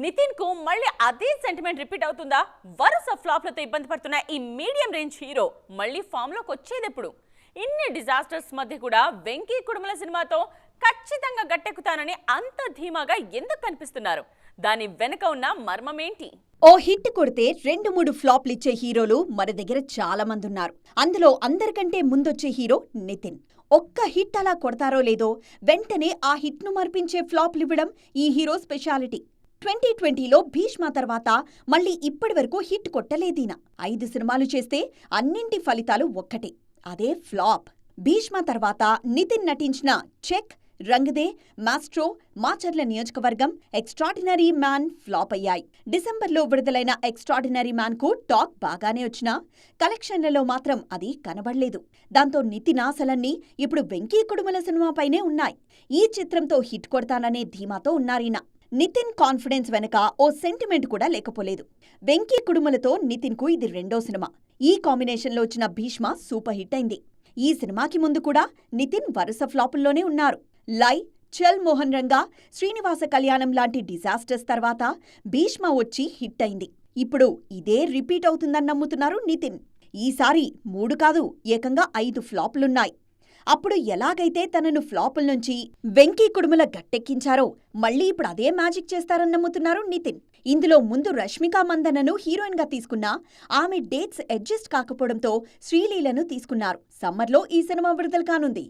నితిన్ కు మళ్ళీ అదే సెంటిమెంట్ రిపీట్ అవుతుందా? వరుస ఫ్లాప్లతో ఇబ్బంది పడుతున్న ఈ మీడియం రేంజ్ హీరో మళ్ళీ ఫామ్ లోకి వచ్చేదెప్పుడు? ఇన్ని డిజాస్టర్స్ మధ్య కూడా వెంకీ కుడుముల సినిమాతో ఖచ్చితంగా గట్టెక్కుతానని అంత ధీమాగా ఎందుకు కనిపిస్తున్నారు? దాని వెనుక ఉన్న మర్మమేంటి? ఓ హిట్ కొడితే 2-3 ఫ్లాప్లు ఇచ్చే హీరోలు మన దగ్గర చాలా మంది ఉన్నారు. అందులో అందరికంటే ముందొచ్చే హీరో నితిన్. ఒక్క హిట్ అలా కొడతారో లేదో వెంటనే ఆ హిట్ను మర్పించే ఫ్లాప్లు ఇవ్వడం ఈ హీరో స్పెషాలిటీ. 2020లో భీష్మ తర్వాత మళ్ళీ ఇప్పటివరకు హిట్ కొట్టలేదీన. 5 సినిమాలు చేస్తే అన్నింటి ఫలితాలు ఒక్కటే, అదే ఫ్లాప్. భీష్మ తర్వాత నితిన్ నటించిన చెక్, రంగదే, మాస్ట్రో, మాచర్ల నియోజకవర్గం, ఎక్స్ట్రాడినరీ మ్యాన్ ఫ్లాప్ అయ్యాయి. డిసెంబర్లో విడుదలైన ఎక్స్ట్రాడినరీ మ్యాన్ కు టాక్ బాగానే వచ్చినా కలెక్షన్లలో మాత్రం అది కనబడలేదు. దాంతో నితిన్ ఆశలన్నీ ఇప్పుడు వెంకీ కుడుముల సినిమాపైనే ఉన్నాయి. ఈ చిత్రంతో హిట్ కొడతాననే ధీమాతో ఉన్నారీన. నితిన్ కాన్ఫిడెన్స్ వెనక ఓ సెంటిమెంట్ కూడా లేకపోలేదు. వెంకీ కుడుములతో నితిన్ కు ఇది 2వ సినిమా. ఈ కాంబినేషన్లో వచ్చిన భీష్మ సూపర్ హిట్ అయింది. ఈ సినిమాకి ముందు కూడా నితిన్ వరుస ఫ్లాపుల్లోనే ఉన్నారు. లై, చల్ మోహన్ రంగా, శ్రీనివాస కళ్యాణం లాంటి డిజాస్టర్స్ తర్వాత భీష్మ వచ్చి హిట్ అయింది. ఇప్పుడు ఇదే రిపీట్ అవుతుందని నమ్ముతున్నారు నితిన్. ఈసారి 3 కాదు, ఏకంగా 5 ఫ్లాపులున్నాయి. అప్పుడు ఎలాగైతే తనను ఫ్లాపుల నుంచి వెంకీ కుడుముల గట్టెక్కించారో మళ్ళీ ఇప్పుడు అదే మ్యాజిక్ చేస్తారని నమ్ముతున్నారు నితిన్. ఇందులో ముందు రష్మిక మందన్నను హీరోయిన్ గా తీసుకున్నా ఆమె డేట్స్ అడ్జస్ట్ కాకపోవడంతో శ్రీలీలను తీసుకున్నారు. సమ్మర్లో ఈ సినిమా విడుదల కానుంది.